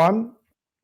1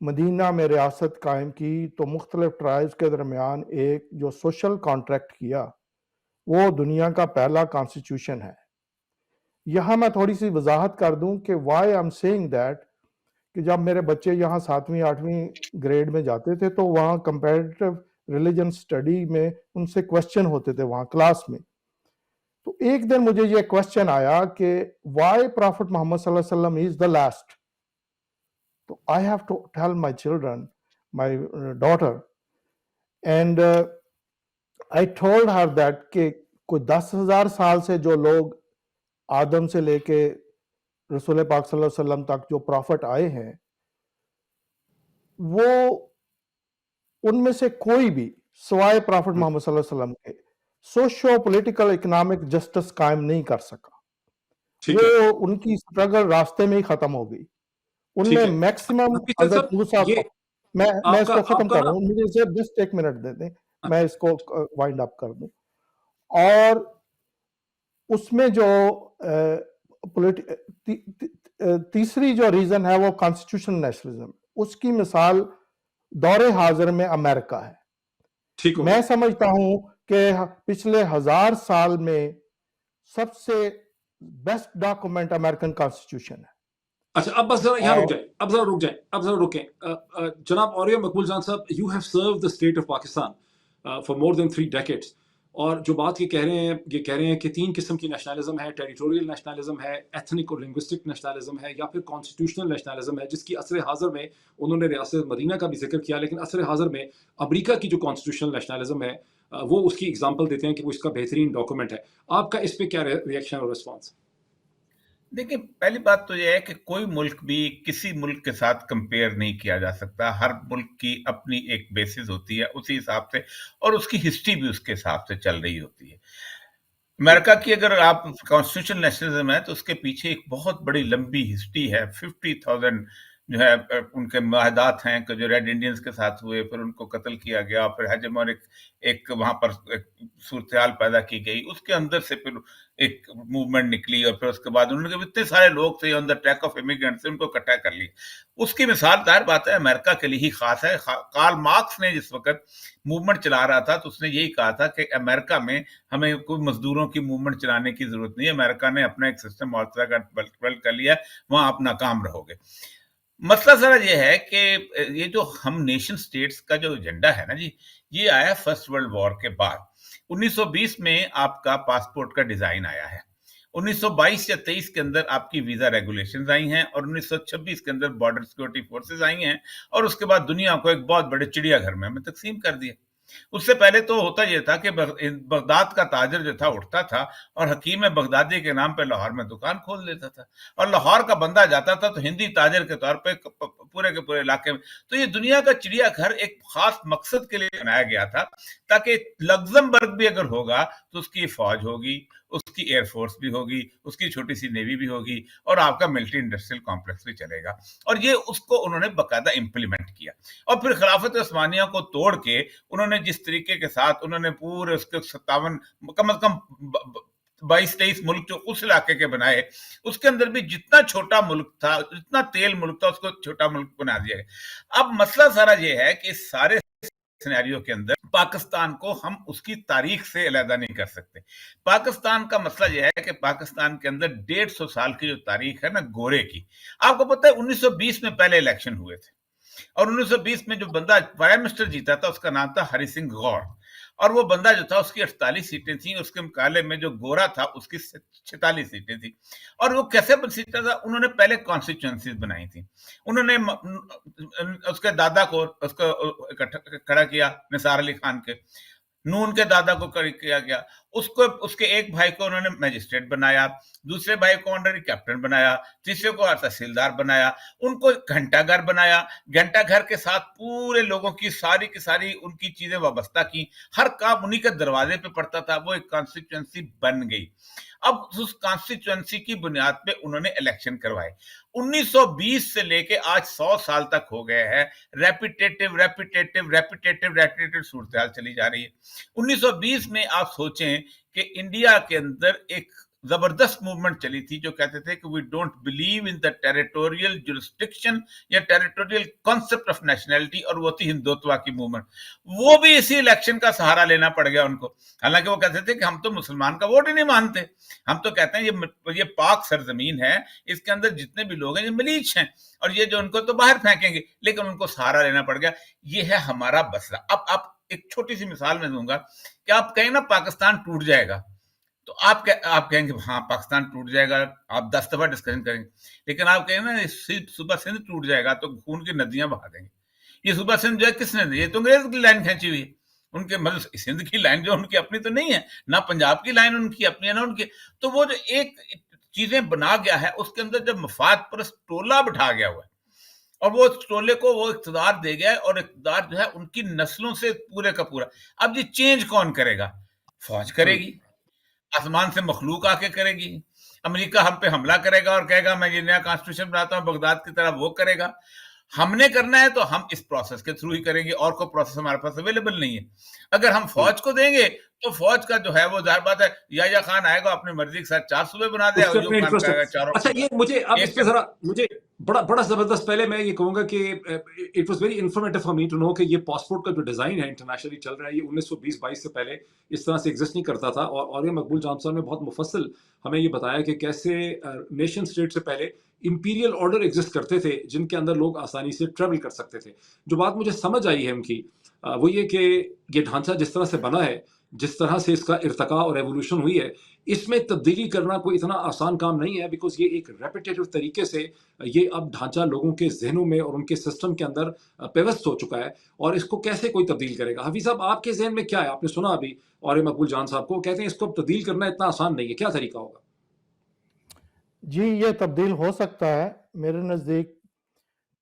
مدینہ میں ریاست قائم کی تو مختلف ٹرائبز کے درمیان ایک جو سوشل کانٹریکٹ کیا وہ دنیا کا پہلا کانسٹیٹیوشن ہے. یہاں میں تھوڑی سی وضاحت کر دوں کہ why I am seeing that کہ جب میرے بچے یہاں 7ویں 8ویں گریڈ میں جاتے تھے تو وہاں کمپیریٹیو ریلیجن سٹڈی میں ان سے کوسچن ہوتے تھے وہاں کلاس میں. تو ایک دن مجھے یہ کوسچن آیا کہ وائی پرافٹ محمد صلی اللہ علیہ وسلم از دا لاسٹ. تو I have to tell my children, my daughter, and I told her that کہ کوئی 10,000 سال سے جو لوگ آدم سے لے کے رسول پاک صلی اللہ علیہ وسلم تک جو پرافٹ آئے ہیں وہ ان میں سے کوئی بھی سوائے پرافٹ محمد صلی اللہ علیہ وسلم کے سوشو پولیٹیکل اکنامک جسٹس قائم نہیں کر سکا. ٹھیک ہے وہ ان کی اسٹرگل راستے میں ہی ختم ہو گئی. ان ٹھیک میں ہے میکسیمم حفیظ حضرت صاحب موسیٰ یہ کو میں اس کو آپ ختم کا کر رہا نا ہوں, مجھے جسٹ ایک منٹ دے دیں میں اس کو وائنڈ اپ کر دوں. اور اس میں جو تیسری جو ریزن ہے وہ کانسٹیٹیوشن نیشنلزم, اس کی مثال دور حاضر میں امریکہ ہے. ٹھیک ہو میں گیا. سمجھتا ہوں کہ پچھلے 1000 سال میں سب سے بیسٹ ڈاکومنٹ امریکن کانسٹیٹیوشن ہے. اچھا اب بس ذرا یہاں اور رک جائیں, اب ذرا رکیں. جناب اوریہ مقبول جان صاحب, you have served the state of Pakistan for more than 3 decades, اور جو بات یہ کہہ رہے ہیں کہ 3 قسم کی نیشنلزم ہے, ٹیریٹوریل نیشنلزم ہے, ایتھنک اور لنگوسٹک نیشنلزم ہے, یا پھر کانسٹیٹیوشنل نیشنلزم ہے, جس کی عصر حاضر میں انہوں نے ریاست مدینہ کا بھی ذکر کیا, لیکن عصر حاضر میں امریکہ کی جو کانسٹیٹیوشنل نیشنلزم ہے وہ اس کی اگزامپل دیتے ہیں کہ وہ اس کا بہترین ڈاکومنٹ ہے. آپ کا اس پہ کیا ریئیکشن اور رسپانس؟ دیکھیں پہلی بات تو یہ ہے کہ کوئی ملک بھی کسی ملک کے ساتھ کمپیئر نہیں کیا جا سکتا. ہر ملک کی اپنی ایک بیسز ہوتی ہے اسی حساب سے, اور اس کی ہسٹری بھی اس کے حساب سے چل رہی ہوتی ہے. امریکہ کی اگر آپ کانسٹیٹیوشن نیشنلزم ہے تو اس کے پیچھے ایک بہت بڑی لمبی ہسٹری ہے. 50,000 جو ہے ان کے معاہدات ہیں کہ جو ریڈ انڈینز کے ساتھ ہوئے, پھر ان کو قتل کیا گیا, پھر ہیجمونک ایک وہاں پر صورتحال پیدا کی گئی, اس کے اندر سے پھر ایک موومنٹ نکلی, اور پھر اس کے بعد انہوں نے اتنے سارے لوگ تھے آن دا ٹریک آف امیگرینٹس, ان کو اکٹھا کر لیا. اس کی مثال ظاہر بات ہے امریکہ کے لیے ہی خاص ہے. کارل مارکس نے جس وقت موومنٹ چلا رہا تھا تو اس نے یہی کہا تھا کہ امریکہ میں ہمیں کوئی مزدوروں کی موومنٹ چلانے کی ضرورت نہیں ہے, امریکہ نے اپنا ایک سسٹم اور طرح کا ڈیولپ کر لیا, وہاں آپ ناکام رہو گے. مسئلہ ذرا یہ ہے کہ یہ جو ہم نیشن سٹیٹس کا جو ایجنڈا ہے نا جی, یہ آیا فرسٹ ورلڈ وار کے بعد. 1920 میں آپ کا پاسپورٹ کا ڈیزائن آیا ہے, 1922 یا 23 کے اندر آپ کی ویزا ریگولیشنز آئی ہیں, اور 1926 کے اندر بارڈر سیکورٹی فورسز آئی ہیں, اور اس کے بعد دنیا کو ایک بہت بڑے چڑیا گھر میں ہمیں تقسیم کر دیا. اس سے پہلے تو ہوتا یہ تھا کہ بغداد کا تاجر جو تھا اٹھتا تھا اور حکیم بغدادی کے نام پہ لاہور میں دکان کھول دیتا تھا, اور لاہور کا بندہ جاتا تھا تو ہندی تاجر کے طور پہ پورے کے پورے علاقے میں. تو یہ دنیا کا چڑیا گھر ایک خاص مقصد کے لیے بنایا گیا تھا, تاکہ لگزمبرگ بھی اگر ہوگا تو اس کی فوج ہوگی, اس کی ایئر فورس بھی ہوگی, اس کی چھوٹی سی نیوی بھی ہوگی, اور آپ کا ملٹری انڈسٹریل کمپلیکس بھی چلے گا. اور یہ اس کو انہوں نے باقاعدہ امپلیمنٹ کیا. اور پھر خلافت عثمانیہ کو توڑ کے انہوں نے جس طریقے کے ساتھ انہوں نے پورے اس کے 57 کم از کم 22-23 ملک جو اس علاقے کے بنائے, اس کے اندر بھی جتنا چھوٹا ملک تھا, جتنا تیل ملک تھا, اس کو چھوٹا ملک بنا دیا گیا. اب مسئلہ سارا یہ ہے کہ اس سارے سینیریو کے اندر پاکستان کو ہم اس کی تاریخ سے علیحدہ نہیں کر سکتے. پاکستان کا مسئلہ یہ ہے کہ پاکستان کے اندر 150 سال کی جو تاریخ ہے نا گورے کی, آپ کو پتہ ہے 1920 میں پہلے الیکشن ہوئے تھے, اور 1920 میں جو بندہ پرائم منسٹر جیتا تھا اس کا نام تھا ہری سنگھ غور, اور وہ بندہ جو تھا اس کی 48 سیٹیں تھیں, اس کے مقابلے میں جو گورا تھا اس کی 46 سیٹیں تھیں. اور وہ کیسے بنتا تھا, انہوں نے پہلے کانسٹیچوئنسیز بنائی تھیں, انہوں نے اس کے دادا کو اس کو کھڑا کیا, نثار علی خان کے, نون کے دادا کو کیا گیا, اس کے ایک بھائی کو انہوں نے میجسٹریٹ بنایا, دوسرے بھائی کو آنرری کیپٹن بنایا, تیسرے کو تحصیلدار بنایا, ان کو گھنٹہ گھر بنایا, گھنٹہ گھر کے ساتھ پورے لوگوں کی ساری ان کی چیزیں وابستہ کی, ہر کام انہی کے دروازے پہ پڑتا تھا, وہ ایک کانسٹیچوئنسی بن گئی. اب اس کانسٹیچوئنسی کی بنیاد پہ انہوں نے الیکشن کروائے. 1920 سے لے کے آج 100 سال تک ہو گئے ہیں, ریپیٹیٹو صورتحال چلی جا رہی ہے. 1920 میں آپ سوچیں کہ انڈیا کے اندر ایک زبردست موومنٹ چلی تھی جو کہتے تھے کہ we don't believe in the territorial jurisdiction یا ٹیریٹوریل کانسیپٹ آف نیشنلٹی، اور وہ تھی ہندوتوا کی موومنٹ. وہ بھی اسی الیکشن کا سہارا لینا پڑ گیا ان کو، حالانکہ وہ کہتے تھے کہ ہم تو مسلمان کا ووٹ ہی نہیں مانتے، ہم تو کہتے ہیں یہ پاک سرزمین ہے، اس کے اندر جتنے بھی لوگ ہیں یہ ملیچ ہیں، اور یہ جو ان کو تو باہر پھینکیں گے، لیکن ان کو سہارا لینا پڑ گیا. یہ ہے ہمارا مسئلہ. اب آپ ایک چھوٹی سی مثال میں دوں گا کہ آپ کہیں نا پاکستان ٹوٹ جائے گا، تو آپ کہیں گے ہاں پاکستان ٹوٹ جائے گا، آپ 10 دفعہ ڈسکشن کریں گے. لیکن آپ کہیں نا صوبہ سندھ ٹوٹ جائے گا تو خون کی ندیاں بہا دیں گے. یہ صوبہ سندھ جو ہے کس نے دی؟ یہ تو انگریز کی لائن کھینچی ہوئی، ان کے مطلب سندھ کی لائن جو ان کی اپنی تو نہیں ہے، نہ پنجاب کی لائن ان کی اپنی ہے نہ ان کی. تو وہ جو ایک چیزیں بنا گیا ہے اس کے اندر جب مفاد پرست ٹولہ بٹھا گیا ہوا ہے، اور وہ ٹولے کو وہ اقتدار دے گیا ہے، اور اقتدار جو ہے ان کی نسلوں سے پورے کا پورا. اب یہ چینج کون کرے گا؟ فوج کرے گی، آسمان سے مخلوق آ کے کرے گی. امریکہ ہم پہ حملہ کرے گا اور کہے گا میں یہ نیا کانسٹیٹیوشن بناتا ہوں بغداد کی طرح، وہ کرے گا. ہم نے کرنا ہے تو ہم اس پروسیس کے تھرو ہی کریں گے، اور کوئی پروسیس ہمارے پاس اویلیبل نہیں ہے. اگر ہم فوج کو دیں گے تو فوج کا جو ہے وہ ظاہر بات ہے، یا خان آئے گا اپنی مرضی کے ساتھ 4 صوبے بنا دے، اس سے اور اپنے خان انٹرسٹ. کہے گا چاروں. اچھا یہ مجھے اب اس پہ ذرا مجھے بڑا زبردست، پہلے میں یہ کہوں گا کہ it was very informative for me to know کہ یہ پاسپورٹ کا جو ڈیزائن ہے انٹرنیشنلی چل رہا ہے، یہ 1920-22 سے پہلے اس طرح سے ایگزسٹ نہیں کرتا تھا. اور یہ مقبول جان صاحب نے بہت مفصل ہمیں یہ بتایا کہ کیسے نیشن اسٹیٹ سے پہلے امپیریل آرڈر ایگزسٹ کرتے تھے جن کے اندر لوگ آسانی سے ٹریول کر سکتے تھے. جو بات مجھے سمجھ آئی ہے ان کی وہ یہ کہ یہ ڈھانچہ جس طرح سے بنا ہے، جس طرح سے اس کا ارتقاء اور ایوولوشن ہوئی ہے، اس میں تبدیلی کرنا کوئی اتنا آسان کام نہیں ہے، بیکاز یہ ایک ریپیٹیٹو طریقے سے یہ اب ڈھانچہ لوگوں کے ذہنوں میں اور ان کے سسٹم کے اندر پیوست ہو چکا ہے، اور اس کو کیسے کوئی تبدیل کرے گا؟ حفیظ صاحب آپ کے ذہن میں کیا ہے؟ آپ نے سنا ابھی اور مقبول جان صاحب کو کہتے ہیں اس کو تبدیل کرنا اتنا آسان نہیں ہے، کیا طریقہ ہوگا؟ جی یہ تبدیل ہو سکتا ہے میرے نزدیک.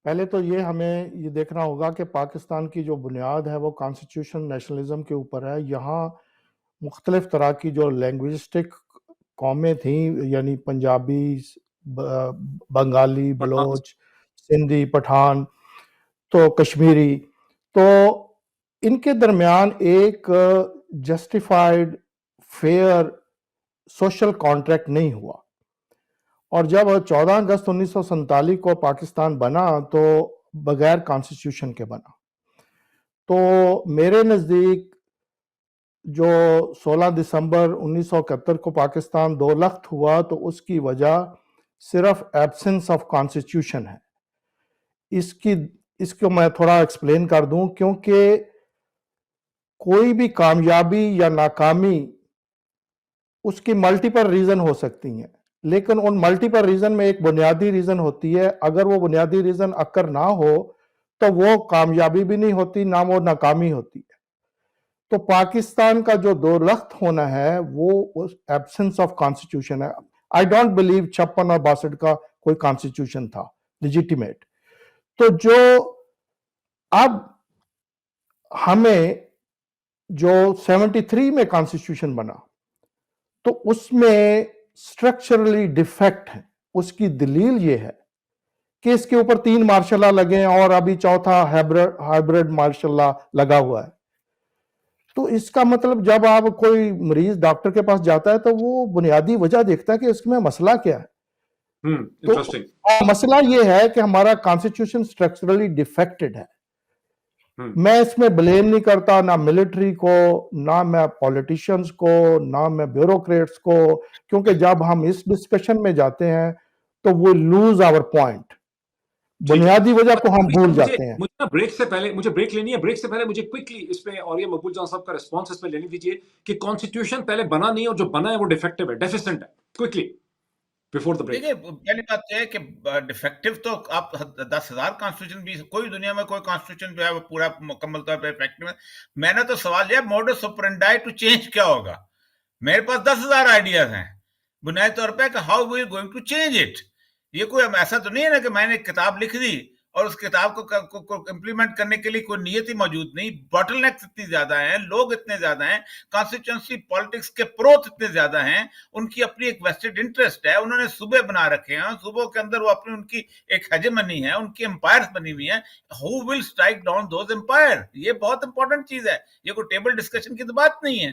پہلے تو یہ ہمیں یہ دیکھنا ہوگا کہ پاکستان کی جو بنیاد ہے وہ کانسٹیٹیوشن نیشنلزم کے اوپر ہے. یہاں مختلف طرح کی جو لینگویسٹک قومیں تھیں، یعنی پنجابی، بنگالی، بلوچ، سندھی، پٹھان، تو کشمیری، تو ان کے درمیان ایک جسٹیفائیڈ فیئر سوشل کانٹریکٹ نہیں ہوا. اور جب 14 اگست 1947 کو پاکستان بنا تو بغیر کانسٹیٹیوشن کے بنا. تو میرے نزدیک جو 16 دسمبر 1971 کو پاکستان دو لخت ہوا تو اس کی وجہ صرف ایبسنس آف کانسٹیٹیوشن ہے. اس کو میں تھوڑا ایکسپلین کر دوں، کیونکہ کوئی بھی کامیابی یا ناکامی اس کی ملٹیپل ریزن ہو سکتی ہیں، لیکن ان ملٹیپل ریزن میں ایک بنیادی ریزن ہوتی ہے. اگر وہ بنیادی ریزن اکر نہ ہو تو وہ کامیابی بھی نہیں ہوتی، نہ وہ ناکامی ہوتی ہے. تو پاکستان کا جو دو لخت ہونا ہے وہ ایبسنس آف کانسٹیٹیوشن ہے. آئی ڈونٹ بلیو 56 اور 62 کا کوئی کانسٹیٹیوشن تھا لیجیٹیمیٹ. تو جو اب ہمیں جو 73 میں کانسٹیٹیوشن بنا تو اس میں سٹرکچرلی ڈیفیکٹ ہے. اس کی دلیل یہ ہے کہ اس کے اوپر 3 مارشل لا لگے ہیں اور ابھی چوتھا ہائبرڈ مارشل لا لگا ہوا ہے. تو اس کا مطلب جب آپ کوئی مریض ڈاکٹر کے پاس جاتا ہے تو وہ بنیادی وجہ دیکھتا ہے کہ اس میں مسئلہ کیا ہے. تو مسئلہ یہ ہے کہ ہمارا کانسٹیٹیوشن سٹرکچرلی ڈیفیکٹڈ ہے. میں اس میں بلیم نہیں کرتا نہ ملٹری کو، نہ میں پولیٹیشنز کو، نہ میں بیوروکریٹس کو، کیونکہ جب ہم اس ڈسکشن میں جاتے ہیں تو وہ لوز آور پوائنٹ، بنیادی وجہ کو ہم بھول جاتے ہیں. مجھے بریک سے پہلے مجھے بریک لینی ہے، بریک سے پہلے مجھے کوئکلی اس پہ اور یہ مقبول جان صاحب کا ریسپانس اس پہ لینی دیجیے کہ کانسٹیٹیوشن پہلے بنا نہیں اور جو بنا ہے وہ ڈیفیکٹیو ہے، ڈیفیسنٹ ہے. Quickly before the break. دیکھیے پہلی بات یہ ہے کہ ڈیفیکٹو تو آپ 10,000 کانسٹیٹیوشن بھی، کوئی دنیا میں کوئی کانسٹیٹیوشن جو ہے وہ پورا مکمل طور پہ افیکٹو ہے. میں نے تو سوال یہ موڈس آپرینڈائی ٹو چینج کیا ہوگا. میرے پاس 10,000 آئیڈیاز ہیں بنیادی طور پہ کہ how we are going to change it. یہ کوئی ایسا تو نہیں ہے نا کہ میں نے ایک کتاب لکھ دی اور اس کتاب کو امپلیمنٹ کرنے کے لیے کوئی نیت ہی موجود نہیں. باٹل نیکس اتنی زیادہ ہیں، لوگ اتنے زیادہ ہیں، کانسٹیٹوئنسی پالیٹکس کے پروت اتنے زیادہ ہیں، ان کی اپنی ایک ویسٹڈ انٹرسٹ ہے، انہوں نے صوبے بنا رکھے ہیں، صوبوں کے اندر وہ اپنی ان کی ایک ہیجمنی ہے، ان کی امپائرز بنی ہوئی ہیں. ہو will strike down those umpire? یہ بہت امپورٹنٹ چیز ہے، یہ کوئی ٹیبل ڈسکشن کی تو بات نہیں ہے.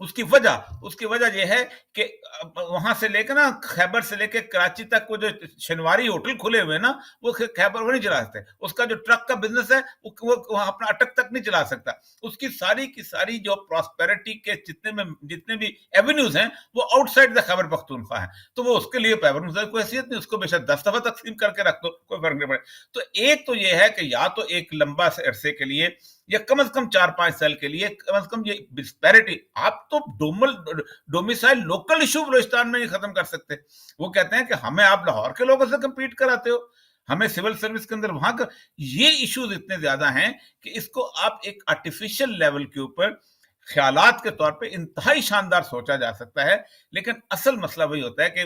اس کی وجہ یہ ہے کہ وہاں سے لے کے نا خیبر سے لے کے کراچی تک وہ جو شنواری ہوٹل کھلے ہوئے نا وہ خیبر وہ نہیں چلا سکتے. اس کا جو ٹرک کا بزنس ہے وہ وہاں اپنا اٹک تک نہیں چلا سکتا. اس کی ساری جو پراسپیرٹی کے جتنے بھی ایونیوز ہیں وہ out side the Khyber Pakhtunkhwa ہیں. تو وہ اس کے لیے پیبر کوئی حیثیت نہیں, اس کو بے شک 10 دفعہ تقسیم کر کے رکھ دو, کوئی فرق نہیں پڑے. تو ایک تو یہ ہے کہ یا تو ایک لمبا عرصے کے لیے یا کم از کم 4-5 سال کے لیے کم از کم یہ ڈسپیرٹی, آپ تو ڈومیسائل لوکل ایشو بلوچستان میں نہیں ختم کر سکتے. وہ کہتے ہیں کہ ہمیں آپ لاہور کے لوگوں سے کمپیٹ کراتے ہو, ہمیں سول سروس کے اندر وہاں کا, یہ ایشوز اتنے زیادہ ہیں کہ اس کو آپ ایک آرٹیفیشل لیول کے اوپر خیالات کے طور پہ انتہائی شاندار سوچا جا سکتا ہے, لیکن اصل مسئلہ وہی ہوتا ہے کہ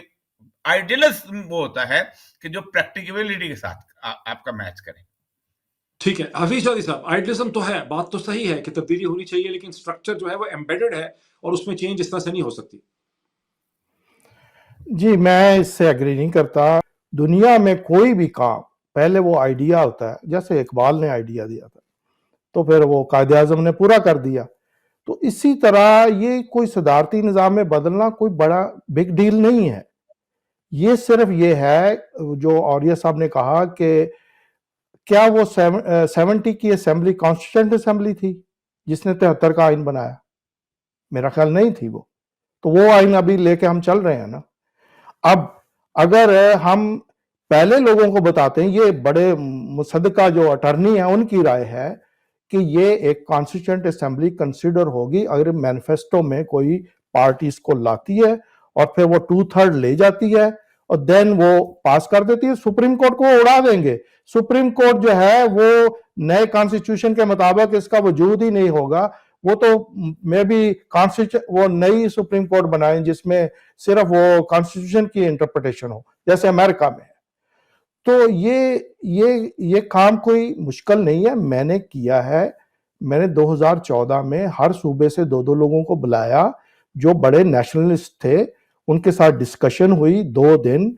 آئیڈیلزم وہ ہوتا ہے کہ جو پریکٹیکیبلٹی کے ساتھ آپ کا میچ کرے. ٹھیک ہے حفیظ چودھری صاحب, آئیڈلزم تو ہے, بات تو صحیح ہے کہ تبدیلی ہونی چاہیے, لیکن سٹرکچر جو ہے وہ ایمبیڈڈ ہے اور اس میں چینج اس طرح سے نہیں ہو سکتی. جی میں اس سے ایگری نہیں کرتا. دنیا میں کوئی بھی کام پہلے وہ آئیڈیا ہوتا ہے, جیسے اقبال نے آئیڈیا دیا تھا تو پھر وہ قائد اعظم نے پورا کر دیا. تو اسی طرح یہ کوئی صدارتی نظام میں بدلنا کوئی بڑا بگ ڈیل نہیں ہے. یہ صرف یہ ہے جو اوریہ صاحب نے کہا کہ کیا وہ 70 کی اسمبلی کانسٹیٹیوشنٹ اسمبلی تھی جس نے 73 کا آئین بنایا؟ میرا خیال نہیں تھی وہ. تو وہ آئین ابھی لے کے ہم چل رہے ہیں نا. اب اگر ہم پہلے لوگوں کو بتاتے ہیں, یہ بڑے مصدقہ جو اٹرنی ہیں ان کی رائے ہے کہ یہ ایک کانسٹیٹیوشنٹ اسمبلی کنسیڈر ہوگی اگر مینیفیسٹو میں کوئی پارٹی اس کو لاتی ہے اور پھر وہ 2/3 لے جاتی ہے اور دین وہ پاس کر دیتی ہے. سپریم کورٹ کو اڑا دیں گے. سپریم کورٹ جو ہے وہ نئے کانسٹیٹیوشن کے مطابق اس کا وجود ہی نہیں ہوگا. وہ تو میں بھی وہ نئی سپریم کورٹ بنائیں جس میں صرف وہ کانسٹیٹیوشن کی انٹرپریٹیشن ہو جیسے امریکہ میں ہے. تو یہ کام کوئی مشکل نہیں ہے, میں نے کیا ہے. میں نے 2014 میں ہر صوبے سے 2 لوگوں کو بلایا جو بڑے نیشنلسٹ تھے, ان کے ساتھ ڈسکشن ہوئی 2 دن.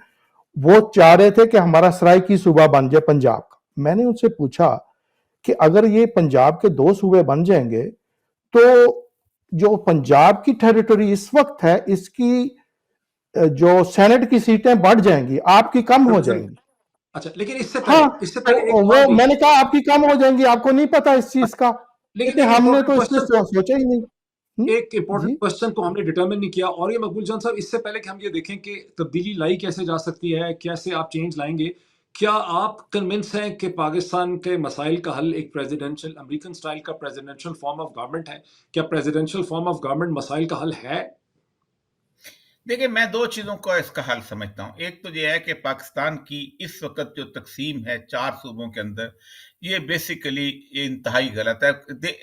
وہ چاہ رہے تھے کہ ہمارا سرائکی صوبہ بن جائے پنجاب کا. میں نے ان سے پوچھا کہ اگر یہ پنجاب کے 2 صوبے بن جائیں گے تو جو پنجاب کی ٹیریٹری اس وقت ہے اس کی جو سینٹ کی سیٹیں بڑھ جائیں گی, آپ کی کم ہو جائیں گی. اچھا لیکن اس سے ہاں پہلے وہ میں نے کہا آپ کی کم ہو جائیں گی, آپ کو نہیں پتا اس چیز کا, لیکن ہم نے تو اس سے سوچا ہی نہیں. ایک امپورٹنٹ کوسچن تو ہم نے ڈیٹرمن نہیں کیا, اور یہ مقبول جان صاحب اس سے پہلے کہ ہم یہ دیکھیں کہ تبدیلی لائی کیسے جا سکتی ہے, کیسے آپ چینج لائیں گے, کیا آپ کنونس ہیں کہ پاکستان کے مسائل کا حل ایک پریزیڈنشل امریکن سٹائل کا پریزیڈنشل فارم آف گورنمنٹ ہے؟ کیا پریزیڈنشل فارم آف گورنمنٹ مسائل کا حل ہے؟ دیکھیں میں 2 چیزوں کا اس کا حل سمجھتا ہوں. ایک تو یہ ہے کہ پاکستان کی اس وقت جو تقسیم ہے 4 صوبوں کے اندر, یہ بیسیکلی انتہائی غلط ہے.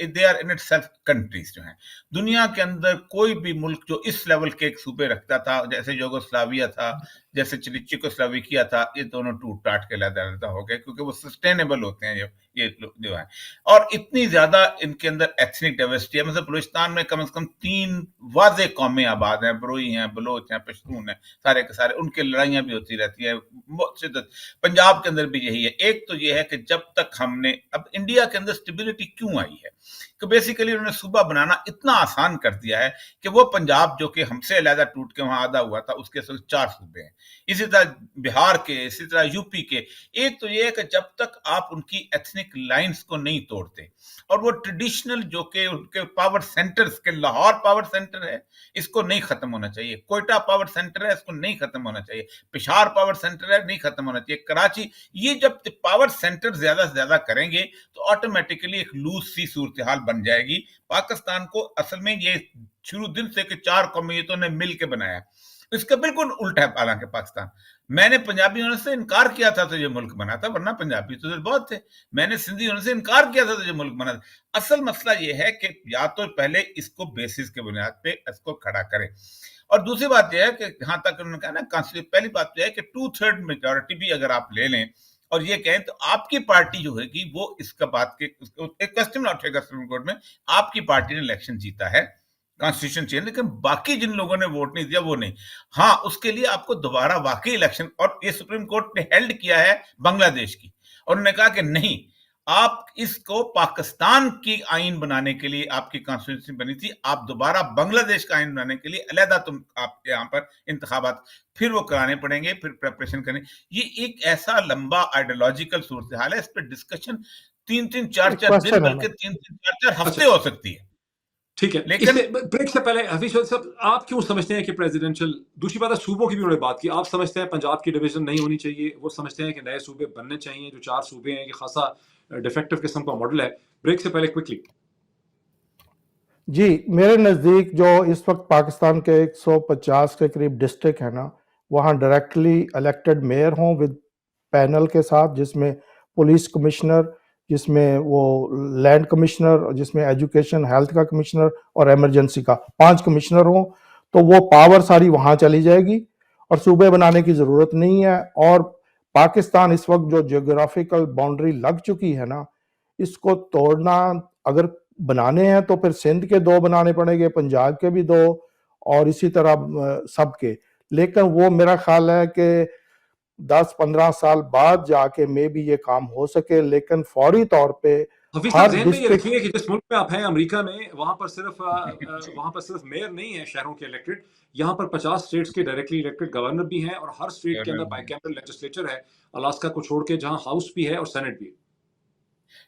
They are in itself countries جو ہیں. دنیا کے اندر کوئی بھی ملک جو اس لیول کے ایک صوبے رکھتا تھا, جیسے یوگوسلاویہ تھا, جیسے چیکوسلوواکیہ تھا, یہ دونوں ٹوٹ ٹاٹ کے علیحدہ ہو گئے کیونکہ وہ سسٹینیبل ہوتے ہیں یہ جو ہیں. اور اتنی زیادہ ان کے اندر ایتھنک ڈائیورسٹی ہے. مثلا بلوچستان میں کم از کم 3 واضح قومیں آباد ہیں, بروئی ہیں, بلوچ ہیں, پشتون ہیں, سارے کے سارے. ان کے لڑائیاں بھی ہوتی رہتی ہیں بہت شدت. پنجاب کے اندر بھی یہی ہے. ایک تو یہ ہے کہ جب تک ہم نے, اب انڈیا کے اندر اسٹیبلٹی کیوں آئی ہے کہ بیسیکلی انہوں نے صوبہ بنانا اتنا آسان کر دیا ہے کہ وہ پنجاب جو کہ ہم سے علیحدہ ٹوٹ کے وہاں آدھا ہوا تھا, اس کے 4 صوبے ہیں. اسی طرح بہار کے, اسی طرح یو پی کے. ایک تو یہ ہے کہ جب تک آپ ان کی ایتھنک لائنز کو نہیں توڑتے, اور وہ ٹریڈیشنل جو کہ ان کے پاور سینٹرز کے, لاہور پاور سینٹر ہے اس کو نہیں ختم ہونا چاہیے, کوئٹہ پاور سینٹر ہے اس کو نہیں ختم ہونا چاہیے, پشاور پاور سینٹر ہے نہیں ختم ہونا چاہیے, کراچی. یہ جب پاور سینٹر زیادہ سے زیادہ کریں گے تو آٹومیٹکلی ایک لوز سی صورتحال بن جائے گی. پاکستان کو اصل میں یہ شروع دن سے کہ 4 قومیتوں نے مل کے بنایا, اس کا بالکل الٹا ہے. حالانکہ پاکستان, میں نے پنجابی ہونے سے انکار کیا تھا تو یہ ملک بنا تھا, ورنہ پنجابی تو بہت تھے. میں نے سندھی ہونے سے انکار کیا تھا تو یہ ملک بنا تھا. اصل مسئلہ یہ ہے کہ یا تو پہلے اس کو بیسس کے بنیاد پہ اس کو کھڑا کریں, اور دوسری بات یہ ہے کہ جہاں تک انہوں نے کہا نا, پہلی بات یہ ہے کہ 2/3 میجورٹی بھی اگر آپ لے لیں اور یہ کہیں تو آپ کی پارٹی جو ہے گی وہ اس کا بات کے ایک کسٹم نہ اٹھے گا سپریم کورٹ میں. آپ کی پارٹی نے الیکشن جیتا ہے, کانسٹیٹیوشن چینج, لیکن باقی جن لوگوں نے ووٹ نہیں دیا وہ نہیں. ہاں اس کے لیے آپ کو دوبارہ واقعی الیکشن, اور یہ سپریم کورٹ نے ہیلڈ کیا ہے بنگلہ دیش کی, اور انہوں نے کہا کہ نہیں, آپ اس کو پاکستان کی آئین بنانے کے لیے آپ کی کانسٹیٹیوشن بنی تھی, آپ دوبارہ بنگلہ دیش کا آئین بنانے کے لیے علیحدہ آپ یہاں پر انتخابات پھر وہ کرانے پڑیں گے, پھر پریپریشن کریں. یہ ایک ایسا لمبا آئیڈیالوجیکل صورتحال ہے, اس پہ ڈسکشن 3-3 4-4 دن بلکہ 3-3 4-4 ہفتے ہو سکتی ہے. ٹھیک ہے, لیکن بریک سے پہلے حفیظ صاحب آپ کیوں سمجھتے ہیں کہ پریزیڈنشل, دوسری بات ہے صوبوں کی بھی انہوں نے بات کی, آپ سمجھتے ہیں پنجاب کی ڈویژن نہیں ہونی چاہیے, وہ سمجھتے ہیں کہ نئے صوبے بننے چاہیے, جو 4 صوبے ہیں یہ خاصا ڈیفیکٹو قسم کا ماڈل ہے. بریک سے پہلے کوئکلی. جی میرے نزدیک جو اس وقت پاکستان کے 150 کے قریب ڈسٹرکٹ ہے نا, وہاں ڈائریکٹلی الیکٹڈ میئر ہوں ود پینل کے ساتھ, جس میں پولیس کمشنر, جس میں وہ لینڈ کمشنر, جس میں ایجوکیشن ہیلتھ کا کمشنر اور ایمرجنسی کا 5 کمشنر ہوں, تو وہ پاور ساری وہاں چلی جائے گی اور صوبے بنانے کی ضرورت نہیں ہے. اور پاکستان اس وقت جو جیوگرافیکل باؤنڈری لگ چکی ہے نا, اس کو توڑنا اگر بنانے ہیں تو پھر سندھ کے 2 بنانے پڑیں گے, پنجاب کے بھی 2, اور اسی طرح سب کے. لیکن وہ میرا خیال ہے کہ 10-15 سال بعد جا کے میں بھی یہ کام ہو سکے, لیکن فوری طور پہ حفیظ ہر صاحب ذہن میں یہ ڈسٹرکٹ, رکھیے کہ جس ملک میں آپ ہیں امریکہ میں, وہاں پر صرف میئر نہیں ہے شہروں کے الیکٹڈ, یہاں پر 50 اسٹیٹس کے ڈائریکٹلی الیکٹڈ گورنر بھی ہیں, اور ہر اسٹیٹ کے اندر بائی کیمرل لیجسلیچر ہے, الاسکا کو چھوڑ کے, جہاں ہاؤس بھی ہے اور سینٹ بھی ہے.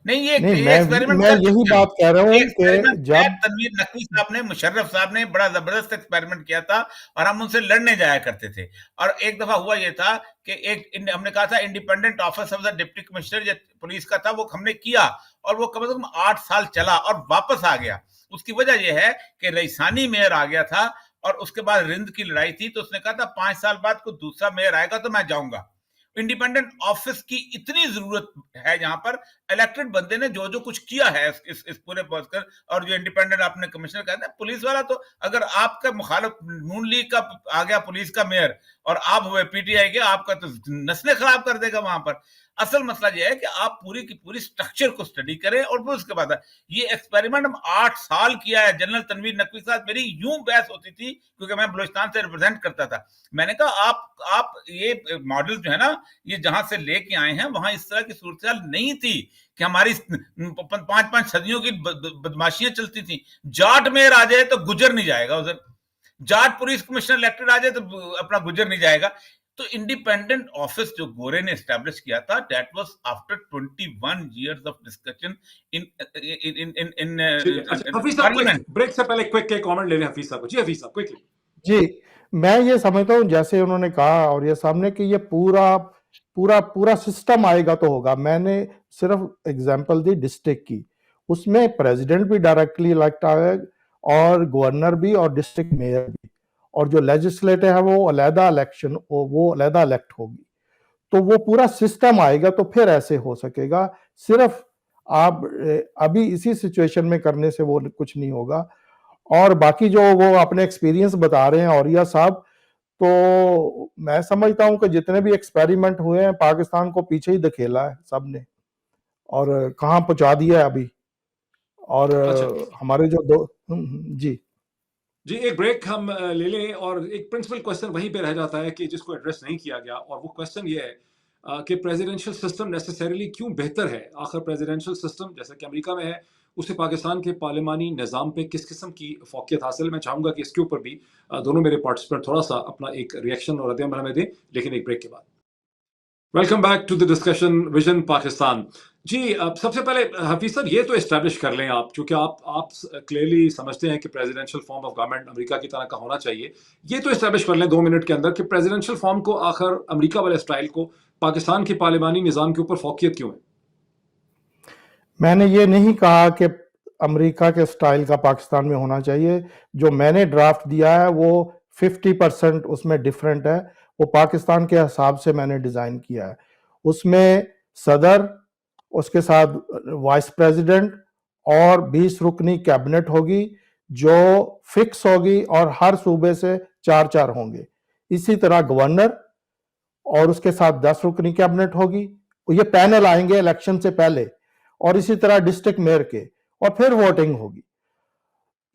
نہیں, نہیں یہ ایکسپیریمنٹ میں کر یہی چکے ہیں. بات کہہ رہا ہوں کہ ایکسپیریمنٹ جب تنویر نقوی صاحب نے, مشرف صاحب نے بڑا زبردست ایکسپیریمنٹ کیا تھا, اور ہم ان سے لڑنے جایا کرتے تھے. اور ایک دفعہ ہوا یہ تھا کہ ہم نے کہا تھا independent office of the deputy commissioner جو پولیس کا تھا, وہ ہم نے کیا, اور وہ کم از کم 8 سال چلا اور واپس آ گیا. اس کی وجہ یہ ہے کہ رئیسانی میئر آ گیا تھا, اور اس کے بعد رند کی لڑائی تھی, تو اس نے کہا تھا 5 سال بعد کوئی دوسرا میئر آئے گا تو میں جاؤں گا. انڈیپینڈنٹ آفس کی اتنی ضرورت ہے جہاں پر الیکٹڈ بندے نے جو کچھ کیا ہے اس پورے پوز کر, اور جو انڈیپینڈنٹ آپ نے کمشنر کہتے ہیں پولیس والا, تو اگر آپ کا مخالف نون لیگ کا آ گیا پولیس کا میئر اور آپ ہوئے پی ٹی آئی کے, آپ کا تو نسلیں خراب کر دے گا وہاں پر. اصل مسئلہ یہ ہے کہ آپ پوری کی پوری سٹرکچر کو اسٹڈی کریں, اور پھر اس کے بعد یہ ایکسپیریمنٹ ہم 8 سال کیا ہے. جنرل تنویر نقوی صاحب میری یوں بحث ہوتی تھی, کیونکہ میں بلوچستان سے ریپرزینٹ کرتا تھا. میں نے کہا آپ یہ ماڈل جو ہے نا, یہ جہاں سے لے کے آئے ہیں, وہاں اس طرح کی صورتحال نہیں تھی کہ ہماری 5 صدیوں کی بدماشیاں چلتی تھیں. جاٹ میئر آ جائے تو گجر نہیں جائے گا ادھر, جاٹ پولیس کمشنر الیکٹڈ آ جائے تو اپنا گجر نہیں جائے گا. تو انڈیپینڈنٹ آفس جو گورے نے اسٹیبلش کیا تھا, that was after 21 years of discussion in Hafeez صاحب parliament. بریک سے پہلے کوئک کامنٹ لے لیں حفیظ صاحب کو. جی حفیظ صاحب کوئکلی. جی میں یہ سمجھتا ہوں جیسے انہوں نے کہا اور یہ سامنے کہ یہ پورا سسٹم آئے گا تو ہوگا. میں نے صرف اگزامپل دی ڈسٹرکٹ کی, اس میں پریزیڈنٹ بھی ڈائریکٹلی الیکٹ آئے اور گورنر بھی اور ڈسٹرکٹ میئر بھی, اور جو لیجسلیٹر ہے وہ علیحدہ الیکشن, وہ علیحدہ الیکٹ ہوگی. تو وہ پورا سسٹم آئے گا تو پھر ایسے ہو سکے گا. صرف آپ ابھی اسی سچویشن میں کرنے سے وہ کچھ نہیں ہوگا. اور باقی جو وہ اپنے ایکسپیرینس بتا رہے ہیں اوریہ صاحب, تو میں سمجھتا ہوں کہ جتنے بھی ایکسپیریمنٹ ہوئے ہیں پاکستان کو پیچھے ہی دھکیلا ہے سب نے, اور کہاں پہنچا دیا ہے ابھی. اور ہمارے جو جی ایک بریک ہم لے لیں, اور ایک پرنسپل کوشچن وہیں پہ رہ جاتا ہے کہ جس کو ایڈریس نہیں کیا گیا, اور وہ کوشچن یہ ہے کہ پریزیڈنشل سسٹم نیسیسریلی کیوں بہتر ہے. آخر پریزیڈنشل سسٹم جیسے کہ امریکہ میں ہے, اسے پاکستان کے پارلیمانی نظام پہ کس قسم کی فوقیت حاصل. میں چاہوں گا کہ اس کے اوپر بھی دونوں میرے پارٹیسپینٹ تھوڑا سا اپنا ایک ریئیکشن اور رد عمل ہمیں دیں, لیکن ایک بریک کے بعد. Welcome back to the discussion vision Pakistan. جی سب سے پہلے حفیظ صاحب یہ تو اسٹیبلش کر لیں آپ, چونکہ آپ کلیئرلی سمجھتے ہیں کہ پریزیڈنشل فارم آف گورنمنٹ امریکہ کی طرح کا ہونا چاہیے, یہ تو اسٹیبلش کر لیں 2 منٹ کے اندر کہ پریزیڈنشل فارم کو آخر امریکہ والے اسٹائل کو پاکستان کے پارلیمانی نظام کے اوپر فوقیت کیوں ہے. میں نے یہ نہیں کہا کہ امریکہ کے اسٹائل کا پاکستان میں ہونا چاہیے. جو میں نے ڈرافٹ دیا ہے وہ 50% اس میں ڈیفرنٹ ہے, وہ پاکستان کے حساب سے میں نے ڈیزائن کیا ہے. اس میں صدر, اس کے ساتھ وائس پریزیڈنٹ اور 20 رکنی کیبنٹ ہوگی جو فکس ہوگی, اور ہر صوبے سے 4 ہوں گے. اسی طرح گورنر, اور اس کے ساتھ 10 رکنی کیبنٹ ہوگی. یہ پینل آئیں گے الیکشن سے پہلے, اور اسی طرح ڈسٹرکٹ میئر کے, اور پھر ووٹنگ ہوگی.